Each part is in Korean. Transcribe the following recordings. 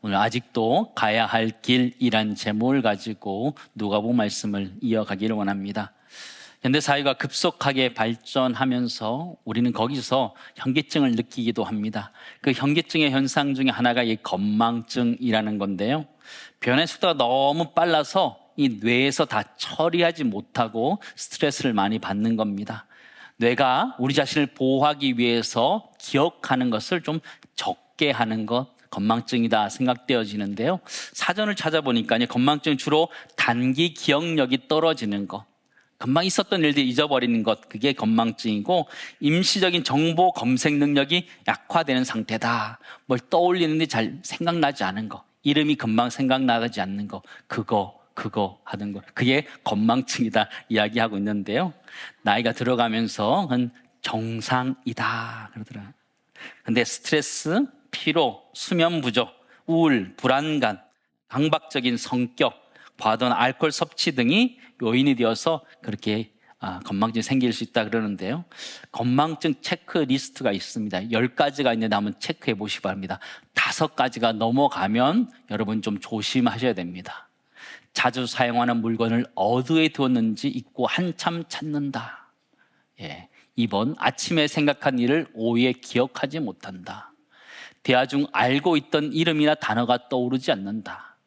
오늘 아직도 가야 할 길이란 제목을 가지고 누가복음 말씀을 이어가기를 원합니다. 현대사회가 급속하게 발전하면서 우리는 거기서 현기증을 느끼기도 합니다. 그 현기증의 현상 중에 하나가 이 건망증이라는 건데요. 변의 속도가 너무 빨라서 이 뇌에서 다 처리하지 못하고 스트레스를 많이 받는 겁니다. 뇌가 우리 자신을 보호하기 위해서 기억하는 것을 좀 적게 하는 것, 건망증이다 생각되어지는데요. 사전을 찾아보니까 건망증은 주로 단기 기억력이 떨어지는 것, 금방 있었던 일들 잊어버리는 것, 그게 건망증이고, 임시적인 정보 검색 능력이 약화되는 상태다. 뭘 떠올리는데 잘 생각나지 않은 것, 이름이 금방 생각나지 않는 것, 그거 하는 것, 그게 건망증이다 이야기하고 있는데요. 나이가 들어가면서 정상이다 그러더라고요. 근데 스트레스, 피로, 수면 부족, 우울, 불안감, 강박적인 성격, 과도한 알코올 섭취 등이 요인이 되어서 그렇게 건망증이 생길 수 있다 그러는데요. 건망증 체크리스트가 있습니다. 10가지가 있는데 한번 체크해 보시기 바랍니다. 5가지가 넘어가면 여러분 좀 조심하셔야 됩니다. 자주 사용하는 물건을 어디에 두었는지 잊고 한참 찾는다. 2번, 아침에 생각한 일을 오후에 기억하지 못한다. 대화 중 알고 있던 이름이나 단어가 떠오르지 않는다.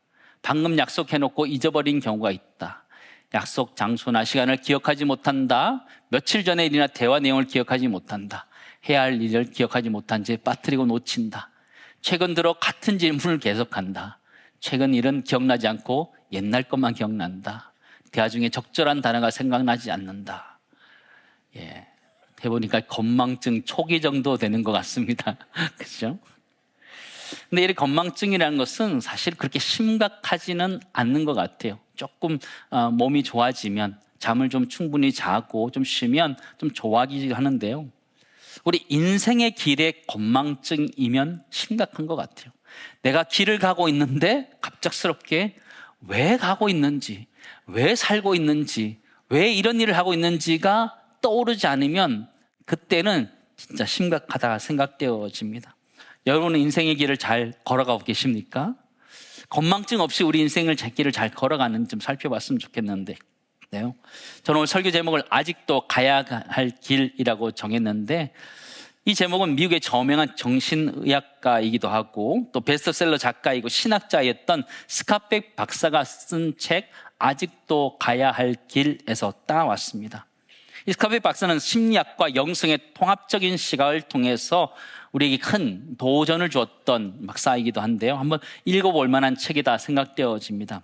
방금 약속해놓고 잊어버린 경우가 있다. 약속 장소나 시간을 기억하지 못한다. 며칠 전의 일이나 대화 내용을 기억하지 못한다. 해야 할 일을 기억하지 못한 채 빠뜨리고 놓친다. 최근 들어 같은 질문을 계속한다. 최근 일은 기억나지 않고 옛날 것만 기억난다. 대화 중에 적절한 단어가 생각나지 않는다. 해보니까 건망증 초기 정도 되는 것 같습니다. 그렇죠? 근데 이 건망증이라는 것은 사실 그렇게 심각하지는 않는 것 같아요. 조금 몸이 좋아지면, 잠을 좀 충분히 자고 좀 쉬면 좀 좋아지기도 하는데요. 우리 인생의 길에 건망증이면 심각한 것 같아요. 내가 길을 가고 있는데 갑작스럽게 왜 가고 있는지, 왜 살고 있는지, 왜 이런 일을 하고 있는지가 떠오르지 않으면 그때는 진짜 심각하다 생각되어집니다. 여러분은 인생의 길을 잘 걸어가고 계십니까? 건망증 없이 우리 인생을 제 길을 잘 걸어가는지 좀 살펴봤으면 좋겠는데, 저는 오늘 설교 제목을 아직도 가야 할 길이라고 정했는데, 이 제목은 미국의 저명한 정신의학가이기도 하고 또 베스트셀러 작가이고 신학자였던 스캇백 박사가 쓴 책 아직도 가야 할 길에서 따왔습니다. 이 스캇백 박사는 심리학과 영성의 통합적인 시각을 통해서 우리에게 큰 도전을 주었던 박사이기도 한데요. 한번 읽어볼 만한 책이다 생각되어집니다.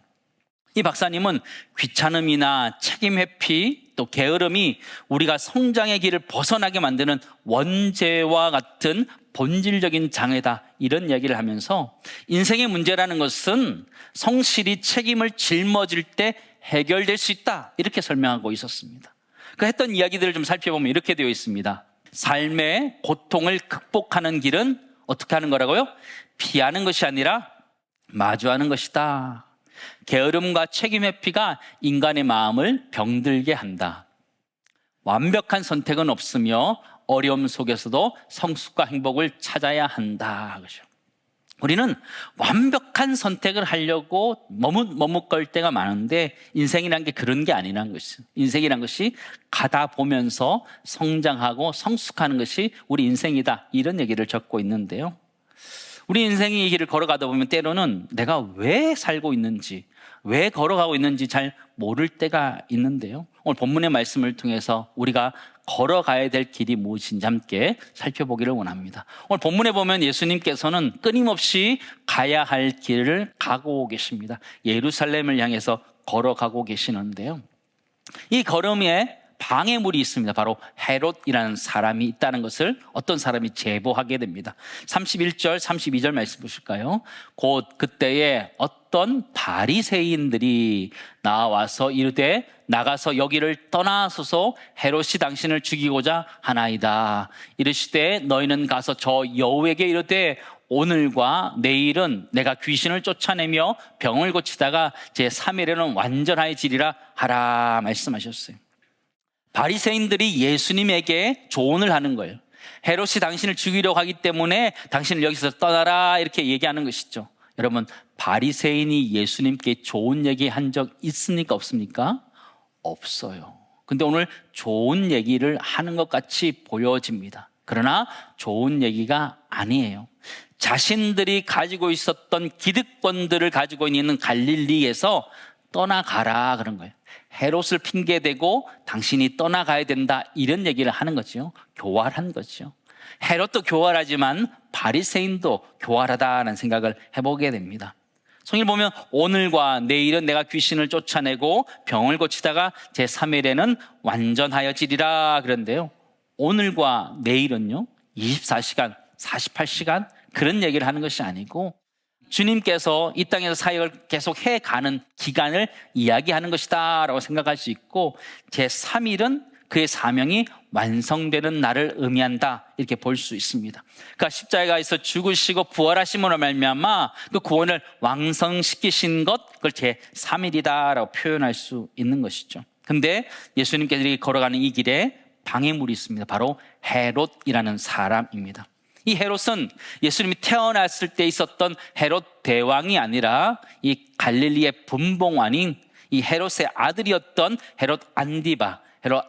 이 박사님은 귀찮음이나 책임 회피, 또 게으름이 우리가 성장의 길을 벗어나게 만드는 원죄와 같은 본질적인 장애다, 이런 얘기를 하면서 인생의 문제라는 것은 성실히 책임을 짊어질 때 해결될 수 있다, 이렇게 설명하고 있었습니다. 그 했던 이야기들을 좀 살펴보면 이렇게 되어 있습니다. 삶의 고통을 극복하는 길은 어떻게 하는 거라고요? 피하는 것이 아니라 마주하는 것이다. 게으름과 책임 회피가 인간의 마음을 병들게 한다. 완벽한 선택은 없으며 어려움 속에서도 성숙과 행복을 찾아야 한다. 그렇죠? 우리는 완벽한 선택을 하려고 머뭇거릴 때가 많은데 인생이란 게 그런 게 아니라는 것이죠. 인생이란 것이 가다 보면서 성장하고 성숙하는 것이 우리 인생이다, 이런 얘기를 적고 있는데요. 우리 인생의 길을 걸어가다 보면 때로는 내가 왜 살고 있는지, 왜 걸어가고 있는지 잘 모를 때가 있는데요. 오늘 본문의 말씀을 통해서 우리가 걸어가야 될 길이 무엇인지 함께 살펴보기를 원합니다. 오늘 본문에 보면 예수님께서는 끊임없이 가야 할 길을 가고 계십니다. 예루살렘을 향해서 걸어가고 계시는데요. 이 걸음에 방해물이 있습니다. 바로 헤롯이라는 사람이 있다는 것을 어떤 사람이 제보하게 됩니다. 31절, 32절 말씀 보실까요? 곧 그때에 어떤 바리새인들이 나와서 이르되 나가서 여기를 떠나소서, 헤롯이 당신을 죽이고자 하나이다. 이르시되 너희는 가서 저 여우에게 이르되 오늘과 내일은 내가 귀신을 쫓아내며 병을 고치다가 제3일에는 완전해지리라 하라 말씀하셨어요. 바리새인들이 예수님에게 조언을 하는 거예요. 헤롯이 당신을 죽이려고 하기 때문에 당신을 여기서 떠나라, 이렇게 얘기하는 것이죠. 여러분, 바리새인이 예수님께 좋은 얘기 한 적 있습니까? 없습니까? 없어요. 근데 오늘 좋은 얘기를 하는 것 같이 보여집니다. 그러나 좋은 얘기가 아니에요. 자신들이 가지고 있었던 기득권들을 가지고 있는 갈릴리에서 떠나가라 그런 거예요. 헤롯을 핑계대고 당신이 떠나가야 된다, 이런 얘기를 하는 거죠. 교활한 거죠. 헤롯도 교활하지만 바리새인도 교활하다는 생각을 해보게 됩니다. 성경을 보면 오늘과 내일은 내가 귀신을 쫓아내고 병을 고치다가 제3일에는 완전하여지리라 그런데요, 오늘과 내일은요 24시간, 48시간 그런 얘기를 하는 것이 아니고 주님께서 이 땅에서 사역을 계속 해가는 기간을 이야기하는 것이다 라고 생각할 수 있고, 제3일은 그의 사명이 완성되는 날을 의미한다, 이렇게 볼 수 있습니다. 그러니까 십자가에서 죽으시고 부활하심으로 말미암아 그 구원을 완성시키신 것, 그걸 제3일이다 라고 표현할 수 있는 것이죠. 근데 예수님께서 이렇게 걸어가는 이 길에 방해물이 있습니다. 바로 헤롯이라는 사람입니다. 이 헤롯은 예수님이 태어났을 때 있었던 헤롯 대왕이 아니라 이 갈릴리의 분봉왕인 이 헤롯의 아들이었던 헤롯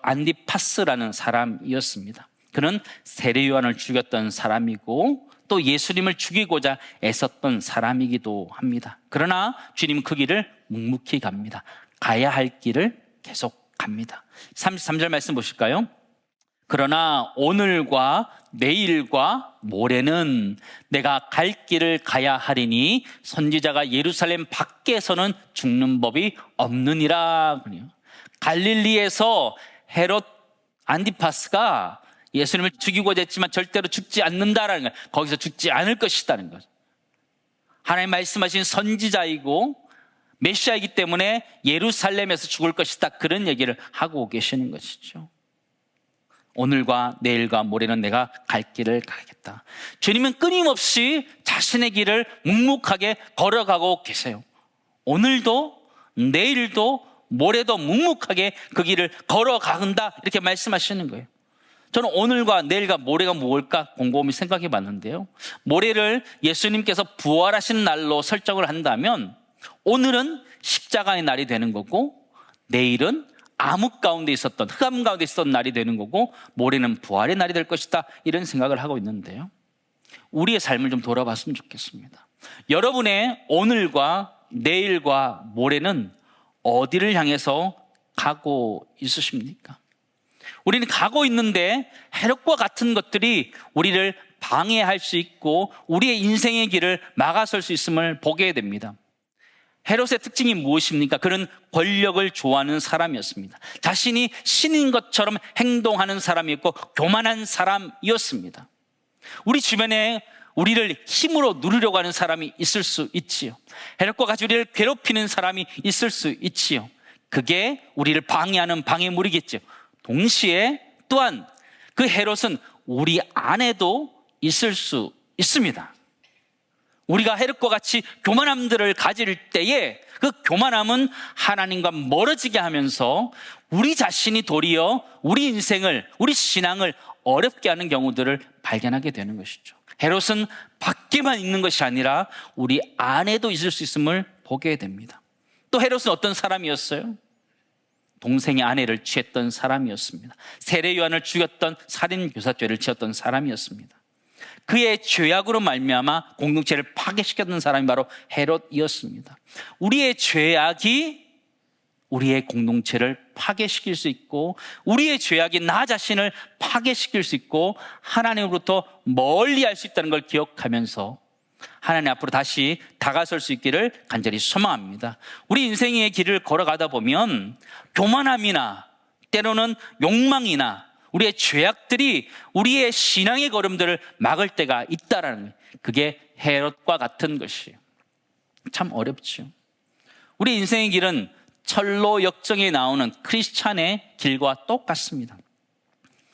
안디파스라는 사람이었습니다. 그는 세례 요한을 죽였던 사람이고 또 예수님을 죽이고자 애썼던 사람이기도 합니다. 그러나 주님은 그 길을 묵묵히 갑니다. 가야 할 길을 계속 갑니다. 33절 말씀 보실까요? 그러나 오늘과 내일과 모레는 내가 갈 길을 가야 하리니 선지자가 예루살렘 밖에서는 죽는 법이 없느니라. 갈릴리에서 헤롯 안디파스가 예수님을 죽이고자 했지만 절대로 죽지 않는다라는 거예요. 거기서 죽지 않을 것이라는 거죠. 하나님 말씀하신 선지자이고 메시아이기 때문에 예루살렘에서 죽을 것이다, 그런 얘기를 하고 계시는 것이죠. 오늘과 내일과 모레는 내가 갈 길을 가겠다. 주님은 끊임없이 자신의 길을 묵묵하게 걸어가고 계세요. 오늘도 내일도 모레도 묵묵하게 그 길을 걸어간다, 이렇게 말씀하시는 거예요. 저는 오늘과 내일과 모레가 뭘까 곰곰이 생각해 봤는데요, 모레를 예수님께서 부활하신 날로 설정을 한다면 오늘은 십자가의 날이 되는 거고, 내일은 암흑 가운데 있었던, 흑암 가운데 있었던 날이 되는 거고, 모레는 부활의 날이 될 것이다, 이런 생각을 하고 있는데요, 우리의 삶을 좀 돌아봤으면 좋겠습니다. 여러분의 오늘과 내일과 모레는 어디를 향해서 가고 있으십니까? 우리는 가고 있는데 헤롯과 같은 것들이 우리를 방해할 수 있고 우리의 인생의 길을 막아설 수 있음을 보게 됩니다. 헤롯의 특징이 무엇입니까? 그는 권력을 좋아하는 사람이었습니다. 자신이 신인 것처럼 행동하는 사람이었고 교만한 사람이었습니다. 우리 주변에 우리를 힘으로 누르려고 하는 사람이 있을 수 있지요. 헤롯과 같이 우리를 괴롭히는 사람이 있을 수 있지요. 그게 우리를 방해하는 방해물이겠죠. 동시에 또한 그 헤롯은 우리 안에도 있을 수 있습니다. 우리가 헤롯과 같이 교만함들을 가질 때에 그 교만함은 하나님과 멀어지게 하면서 우리 자신이 도리어 우리 인생을, 우리 신앙을 어렵게 하는 경우들을 발견하게 되는 것이죠. 헤롯은 밖에만 있는 것이 아니라 우리 안에도 있을 수 있음을 보게 됩니다. 또 헤롯은 어떤 사람이었어요? 동생의 아내를 취했던 사람이었습니다. 세례 요한을 죽였던 살인교사죄를 지었던 사람이었습니다. 그의 죄악으로 말미암아 공동체를 파괴시켰던 사람이 바로 헤롯이었습니다. 우리의 죄악이 우리의 공동체를 파괴시킬 수 있고 우리의 죄악이 나 자신을 파괴시킬 수 있고 하나님으로부터 멀리할 수 있다는 걸 기억하면서 하나님 앞으로 다시 다가설 수 있기를 간절히 소망합니다. 우리 인생의 길을 걸어가다 보면 교만함이나 때로는 욕망이나 우리의 죄악들이 우리의 신앙의 걸음들을 막을 때가 있다라는 거예요. 그게 헤롯과 같은 것이에요. 참 어렵죠. 우리 인생의 길은 철로 역정에 나오는 크리스찬의 길과 똑같습니다.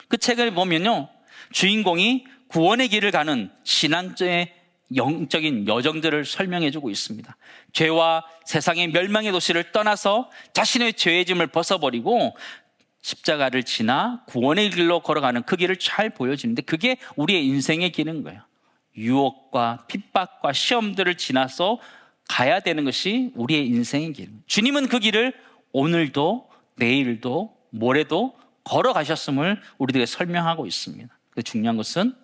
그 책을 보면요, 주인공이 구원의 길을 가는 신앙의 영적인 여정들을 설명해주고 있습니다. 죄와 세상의 멸망의 도시를 떠나서 자신의 죄의 짐을 벗어버리고 십자가를 지나 구원의 길로 걸어가는 그 길을 잘 보여주는데 그게 우리의 인생의 길인 거예요. 유혹과 핍박과 시험들을 지나서 가야 되는 것이 우리의 인생의 길. 주님은 그 길을 오늘도 내일도 모레도 걸어가셨음을 우리들에게 설명하고 있습니다. 그 중요한 것은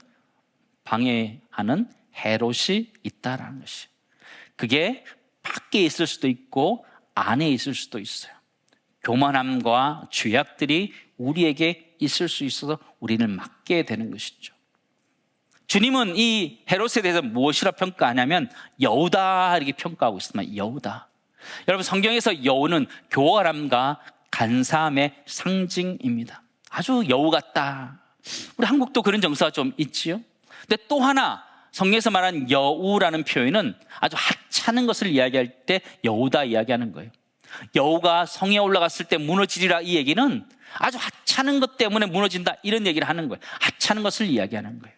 방해하는 헤롯이 있다라는 것이. 그게 밖에 있을 수도 있고 안에 있을 수도 있어요. 교만함과 죄악들이 우리에게 있을 수 있어서 우리를 막게 되는 것이죠. 주님은 이 헤롯에 대해서 무엇이라 평가하냐면 여우다 이렇게 평가하고 있습니다. 여우다. 여러분, 성경에서 여우는 교활함과 간사함의 상징입니다. 아주 여우 같다. 우리 한국도 그런 정서가 좀 있지요. 근데 또 하나 성경에서 말하는 여우라는 표현은 아주 하찮은 것을 이야기할 때 여우다 이야기하는 거예요. 여우가 성에 올라갔을 때 무너지리라, 이 얘기는 아주 하찮은 것 때문에 무너진다, 이런 얘기를 하는 거예요. 하찮은 것을 이야기하는 거예요.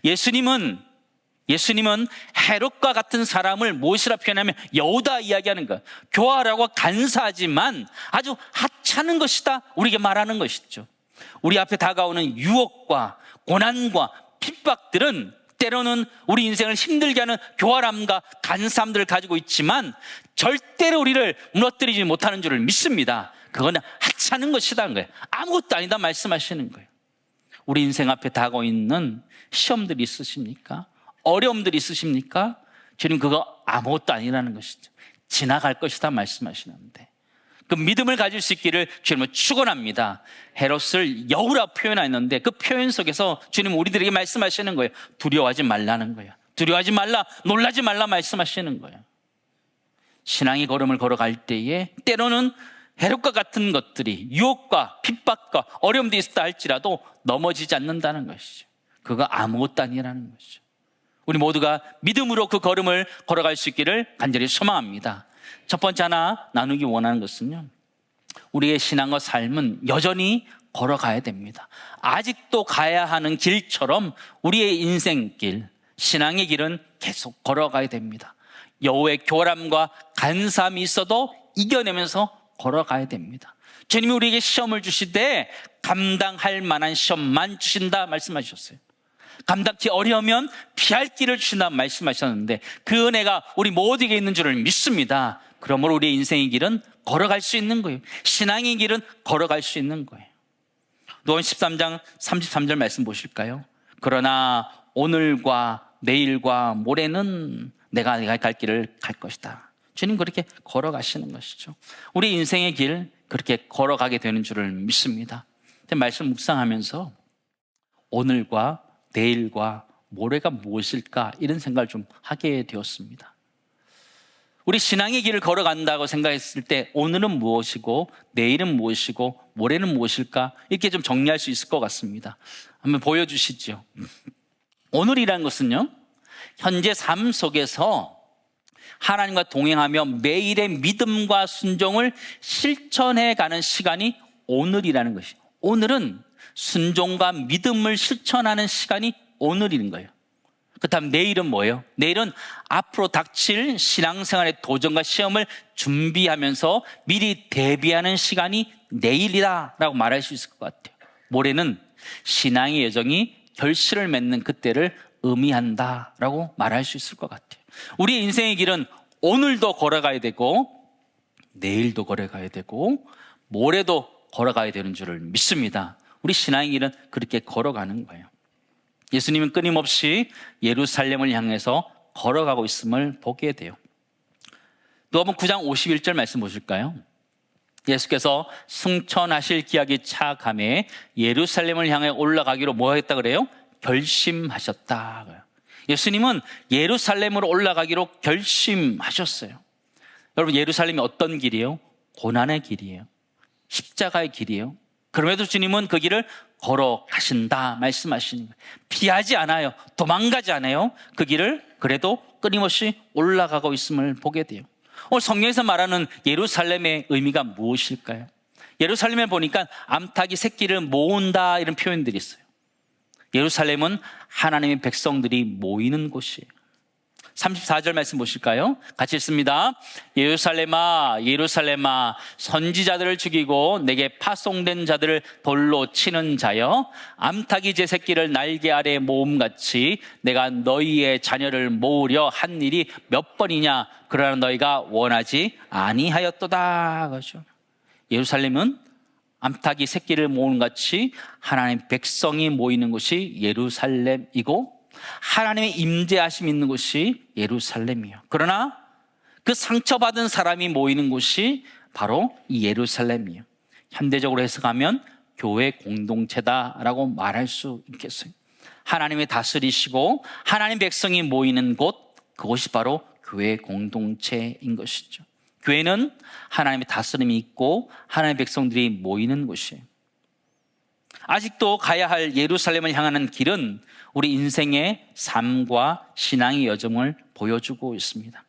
예수님은 헤롯과 같은 사람을 무엇이라 표현하면 여우다 이야기하는 거예요. 교활하고 간사하지만 아주 하찮은 것이다, 우리에게 말하는 것이죠. 우리 앞에 다가오는 유혹과 고난과 핍박들은 때로는 우리 인생을 힘들게 하는 교활함과 간사함들을 가지고 있지만 절대로 우리를 무너뜨리지 못하는 줄을 믿습니다. 그거는 하찮은 것이다 거예요. 아무것도 아니다 말씀하시는 거예요. 우리 인생 앞에 다가오고 있는 시험들이 있으십니까? 어려움들이 있으십니까? 주님, 그거 아무것도 아니라는 것이죠. 지나갈 것이다 말씀하시는데, 그 믿음을 가질 수 있기를 주님은 축원합니다. 헤롯을 여우라 표현했는데 그 표현 속에서 주님은 우리들에게 말씀하시는 거예요. 두려워하지 말라는 거예요. 두려워하지 말라, 놀라지 말라 말씀하시는 거예요. 신앙의 걸음을 걸어갈 때에 때로는 헤롯과 같은 것들이, 유혹과 핍박과 어려움도 있었다 할지라도 넘어지지 않는다는 것이죠. 그거 아무것도 아니라는 것이죠. 우리 모두가 믿음으로 그 걸음을 걸어갈 수 있기를 간절히 소망합니다. 첫 번째 하나 나누기 원하는 것은요, 우리의 신앙과 삶은 여전히 걸어가야 됩니다. 아직도 가야 하는 길처럼 우리의 인생길, 신앙의 길은 계속 걸어가야 됩니다. 여호와의 교활함과 간사함이 있어도 이겨내면서 걸어가야 됩니다. 주님이 우리에게 시험을 주시되 감당할 만한 시험만 주신다 말씀하셨어요. 감당치 어려우면 피할 길을 주신다 말씀하셨는데 그 은혜가 우리 모두에게 있는 줄을 믿습니다. 그러므로 우리의 인생의 길은 걸어갈 수 있는 거예요. 신앙의 길은 걸어갈 수 있는 거예요. 누가복음 13장 33절 말씀 보실까요? 그러나 오늘과 내일과 모레는 내가 갈 길을 갈 것이다. 주님 그렇게 걸어가시는 것이죠. 우리 인생의 길 그렇게 걸어가게 되는 줄을 믿습니다. 말씀 묵상하면서 오늘과 내일과 모레가 무엇일까, 이런 생각을 좀 하게 되었습니다. 우리 신앙의 길을 걸어간다고 생각했을 때 오늘은 무엇이고 내일은 무엇이고 모레는 무엇일까, 이렇게 좀 정리할 수 있을 것 같습니다. 한번 보여주시죠. 오늘이라는 것은요, 현재 삶 속에서 하나님과 동행하며 매일의 믿음과 순종을 실천해가는 시간이 오늘이라는 것이에요. 오늘은 순종과 믿음을 실천하는 시간이 오늘인 거예요. 그렇다면 내일은 뭐예요? 내일은 앞으로 닥칠 신앙생활의 도전과 시험을 준비하면서 미리 대비하는 시간이 내일이다라고 말할 수 있을 것 같아요. 모레는 신앙의 여정이 결실을 맺는 그때를 의미한다라고 말할 수 있을 것 같아요. 우리 인생의 길은 오늘도 걸어가야 되고 내일도 걸어가야 되고 모레도 걸어가야 되는 줄을 믿습니다. 우리 신앙의 길은 그렇게 걸어가는 거예요. 예수님은 끊임없이 예루살렘을 향해서 걸어가고 있음을 보게 돼요. 누가복음 9장 51절 말씀 보실까요? 예수께서 승천하실 기약이 차감해 예루살렘을 향해 올라가기로 뭐 했다 그래요? 결심하셨다. 예수님은 예루살렘으로 올라가기로 결심하셨어요. 여러분, 예루살렘이 어떤 길이에요? 고난의 길이에요. 십자가의 길이에요. 그럼에도 주님은 그 길을 걸어가신다 말씀하시는 거예요. 피하지 않아요. 도망가지 않아요. 그 길을 그래도 끊임없이 올라가고 있음을 보게 돼요. 오늘 성경에서 말하는 예루살렘의 의미가 무엇일까요? 예루살렘에 보니까 암탉이 새끼를 모은다, 이런 표현들이 있어요. 예루살렘은 하나님의 백성들이 모이는 곳이에요. 34절 말씀 보실까요? 같이 읽습니다. 예루살렘아 예루살렘아 선지자들을 죽이고 내게 파송된 자들을 돌로 치는 자여, 암탉이 제 새끼를 날개 아래 모음같이 내가 너희의 자녀를 모으려 한 일이 몇 번이냐. 그러나 너희가 원하지 아니하였도다. 그렇죠? 예루살렘은 암탉이 새끼를 모으는 같이 하나님 백성이 모이는 곳이 예루살렘이고, 하나님의 임재하심이 있는 곳이 예루살렘이에요. 그러나 그 상처받은 사람이 모이는 곳이 바로 이 예루살렘이에요. 현대적으로 해석하면 교회 공동체다라고 말할 수 있겠어요. 하나님이 다스리시고 하나님 백성이 모이는 곳, 그곳이 바로 교회 공동체인 것이죠. 교회는 하나님의 다스림이 있고 하나님의 백성들이 모이는 곳이에요. 아직도 가야 할 예루살렘을 향하는 길은 우리 인생의 삶과 신앙의 여정을 보여주고 있습니다.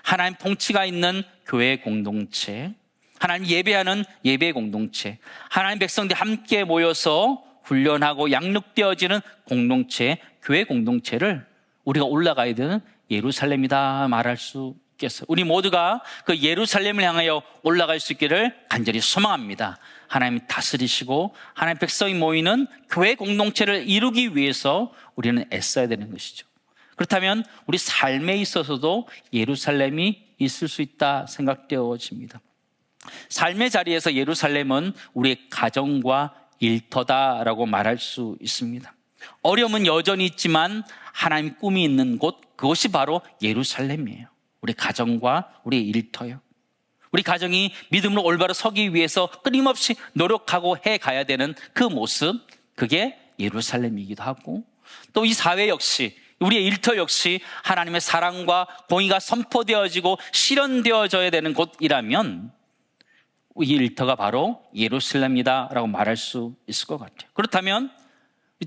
하나님 통치가 있는 교회 공동체, 하나님 예배하는 예배 공동체, 하나님 백성들이 함께 모여서 훈련하고 양육되어지는 공동체, 교회 공동체를 우리가 올라가야 되는 예루살렘이다 말할 수 있겠어요. 우리 모두가 그 예루살렘을 향하여 올라갈 수 있기를 간절히 소망합니다. 하나님이 다스리시고 하나님 백성이 모이는 교회 공동체를 이루기 위해서 우리는 애써야 되는 것이죠. 그렇다면 우리 삶에 있어서도 예루살렘이 있을 수 있다 생각되어집니다. 삶의 자리에서 예루살렘은 우리의 가정과 일터다라고 말할 수 있습니다. 어려움은 여전히 있지만 하나님 꿈이 있는 곳, 그것이 바로 예루살렘이에요. 우리 가정과 우리 일터요. 우리 가정이 믿음으로 올바로 서기 위해서 끊임없이 노력하고 해가야 되는 그 모습, 그게 예루살렘이기도 하고, 또 이 사회 역시, 우리의 일터 역시 하나님의 사랑과 공의가 선포되어지고 실현되어져야 되는 곳이라면 이 일터가 바로 예루살렘이다라고 말할 수 있을 것 같아요. 그렇다면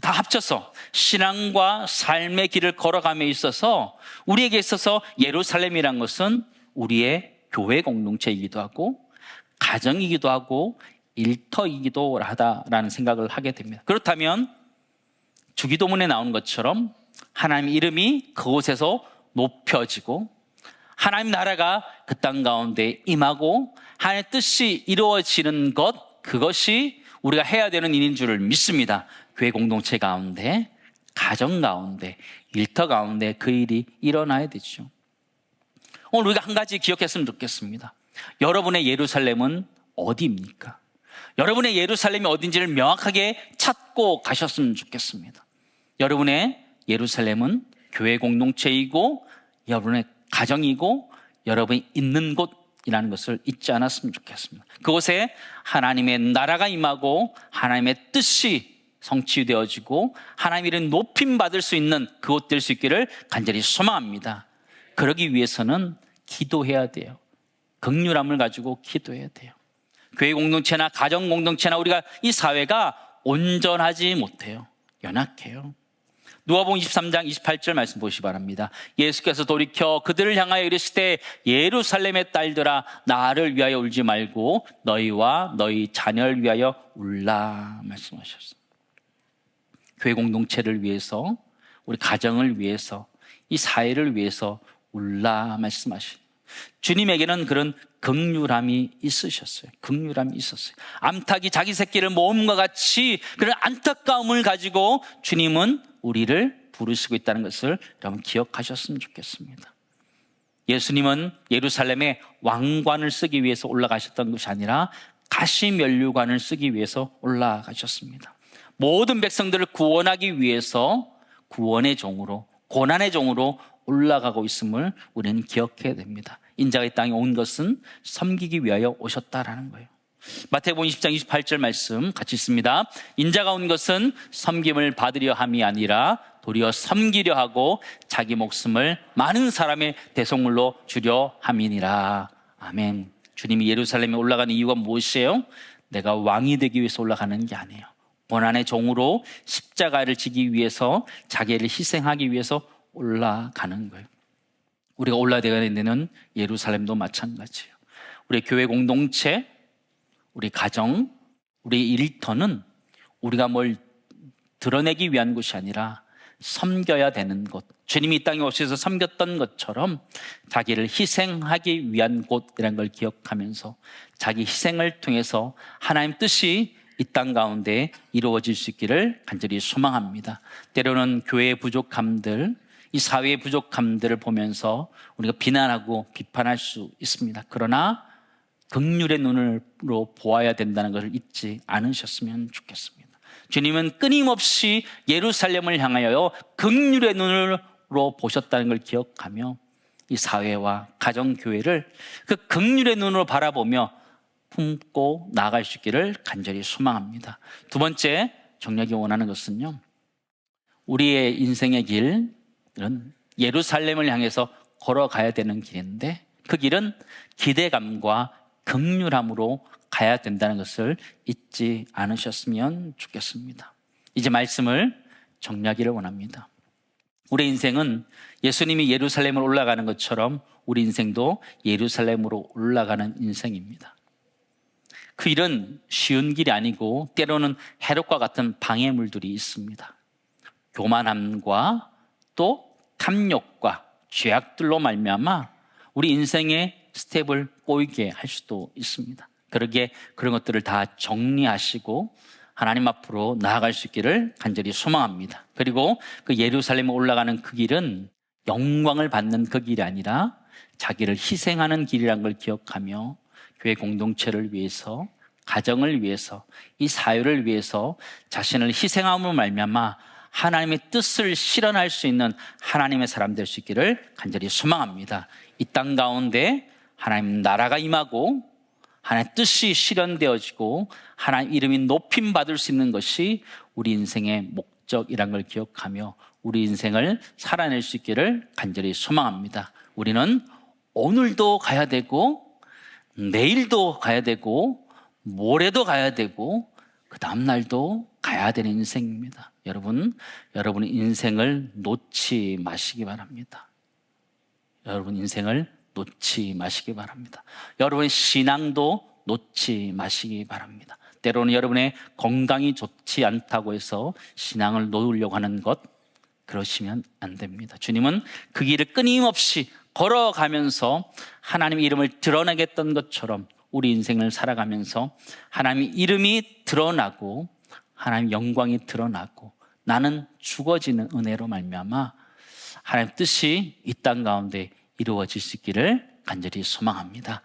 다 합쳐서 신앙과 삶의 길을 걸어감에 있어서 우리에게 있어서 예루살렘이란 것은 우리의 교회 공동체이기도 하고 가정이기도 하고 일터이기도 하다라는 생각을 하게 됩니다. 그렇다면 주기도문에 나오는 것처럼 하나님 이름이 그곳에서 높여지고 하나님 나라가 그 땅 가운데 임하고 하나님의 뜻이 이루어지는 것, 그것이 우리가 해야 되는 일인 줄을 믿습니다. 교회 공동체 가운데, 가정 가운데, 일터 가운데 그 일이 일어나야 되죠. 오늘 우리가 한 가지 기억했으면 좋겠습니다. 여러분의 예루살렘은 어디입니까? 여러분의 예루살렘이 어딘지를 명확하게 찾고 가셨으면 좋겠습니다. 여러분의 예루살렘은 교회 공동체이고 여러분의 가정이고 여러분이 있는 곳이라는 것을 잊지 않았으면 좋겠습니다. 그곳에 하나님의 나라가 임하고 하나님의 뜻이 성취되어지고 하나님의 이름 높임받을 수 있는 그곳 될 수 있기를 간절히 소망합니다. 그러기 위해서는 기도해야 돼요. 긍휼함을 가지고 기도해야 돼요. 교회 공동체나 가정 공동체나 우리가 이 사회가 온전하지 못해요. 연약해요. 누가복음 23장 28절 말씀 보시기 바랍니다. 예수께서 돌이켜 그들을 향하여 이르시되 예루살렘의 딸들아 나를 위하여 울지 말고 너희와 너희 자녀를 위하여 울라 말씀하셨습니다. 교회 공동체를 위해서, 우리 가정을 위해서, 이 사회를 위해서 울라 말씀하시죠. 주님에게는 그런 긍휼함이 있으셨어요. 긍휼함이 있었어요. 암탉이 자기 새끼를 모음과 같이 그런 안타까움을 가지고 주님은 우리를 부르시고 있다는 것을 여러분 기억하셨으면 좋겠습니다. 예수님은 예루살렘에 왕관을 쓰기 위해서 올라가셨던 것이 아니라 가시면류관을 쓰기 위해서 올라가셨습니다. 모든 백성들을 구원하기 위해서 구원의 종으로, 고난의 종으로 올라가고 있음을 우리는 기억해야 됩니다. 인자가 이 땅에 온 것은 섬기기 위하여 오셨다라는 거예요. 마태복음 20장 28절 말씀 같이 있습니다. 인자가 온 것은 섬김을 받으려 함이 아니라 도리어 섬기려 하고 자기 목숨을 많은 사람의 대속물로 주려 함이니라. 아멘. 주님이 예루살렘에 올라가는 이유가 무엇이에요? 내가 왕이 되기 위해서 올라가는 게 아니에요. 고난의 종으로 십자가를 지기 위해서 자기를 희생하기 위해서 올라가는 거예요. 우리가 올라가야 되는 예루살렘도 마찬가지예요. 우리 교회 공동체, 우리 가정, 우리 일터는 우리가 뭘 드러내기 위한 곳이 아니라 섬겨야 되는 곳, 주님이 이 땅에 오셔서 섬겼던 것처럼 자기를 희생하기 위한 곳이라는 걸 기억하면서 자기 희생을 통해서 하나님 뜻이 이 땅 가운데 이루어질 수 있기를 간절히 소망합니다. 때로는 교회의 부족함들, 이 사회의 부족함들을 보면서 우리가 비난하고 비판할 수 있습니다. 그러나 긍휼의 눈으로 보아야 된다는 것을 잊지 않으셨으면 좋겠습니다. 주님은 끊임없이 예루살렘을 향하여 긍휼의 눈으로 보셨다는 걸 기억하며 이 사회와 가정교회를 그 긍휼의 눈으로 바라보며 품고 나아갈 수 있기를 간절히 소망합니다. 두 번째, 정략이 원하는 것은요, 우리의 인생의 길은 예루살렘을 향해서 걸어가야 되는 길인데 그 길은 기대감과 긍휼함으로 가야 된다는 것을 잊지 않으셨으면 좋겠습니다. 이제 말씀을 정리하기를 원합니다. 우리 인생은 예수님이 예루살렘을 올라가는 것처럼 우리 인생도 예루살렘으로 올라가는 인생입니다. 그 일은 쉬운 길이 아니고 때로는 해롭과 같은 방해물들이 있습니다. 교만함과 또 탐욕과 죄악들로 말미암아 우리 인생의 스텝을 꼬이게 할 수도 있습니다. 그러기에 그런 것들을 다 정리하시고 하나님 앞으로 나아갈 수 있기를 간절히 소망합니다. 그리고 그 예루살렘에 올라가는 그 길은 영광을 받는 그 길이 아니라 자기를 희생하는 길이라는 걸 기억하며 교회 공동체를 위해서, 가정을 위해서, 이 사회를 위해서 자신을 희생함으로 말미암아 하나님의 뜻을 실현할 수 있는 하나님의 사람 될 수 있기를 간절히 소망합니다. 이 땅 가운데 하나님 나라가 임하고 하나님 뜻이 실현되어지고 하나님 이름이 높임 받을 수 있는 것이 우리 인생의 목적이란 걸 기억하며 우리 인생을 살아낼 수 있기를 간절히 소망합니다. 우리는 오늘도 가야 되고 내일도 가야 되고 모레도 가야 되고 그 다음날도 가야 되는 인생입니다. 여러분의 인생을 놓지 마시기 바랍니다. 여러분 인생을 놓지 마시기 바랍니다. 여러분의 신앙도 놓지 마시기 바랍니다. 때로는 여러분의 건강이 좋지 않다고 해서 신앙을 놓으려고 하는 것, 그러시면 안 됩니다. 주님은 그 길을 끊임없이 걸어가면서 하나님 이름을 드러내겠던 것처럼 우리 인생을 살아가면서 하나님의 이름이 드러나고 하나님 영광이 드러나고 나는 죽어지는 은혜로 말미암아 하나님 뜻이 이 땅 가운데 이루어질 수 있기를 간절히 소망합니다.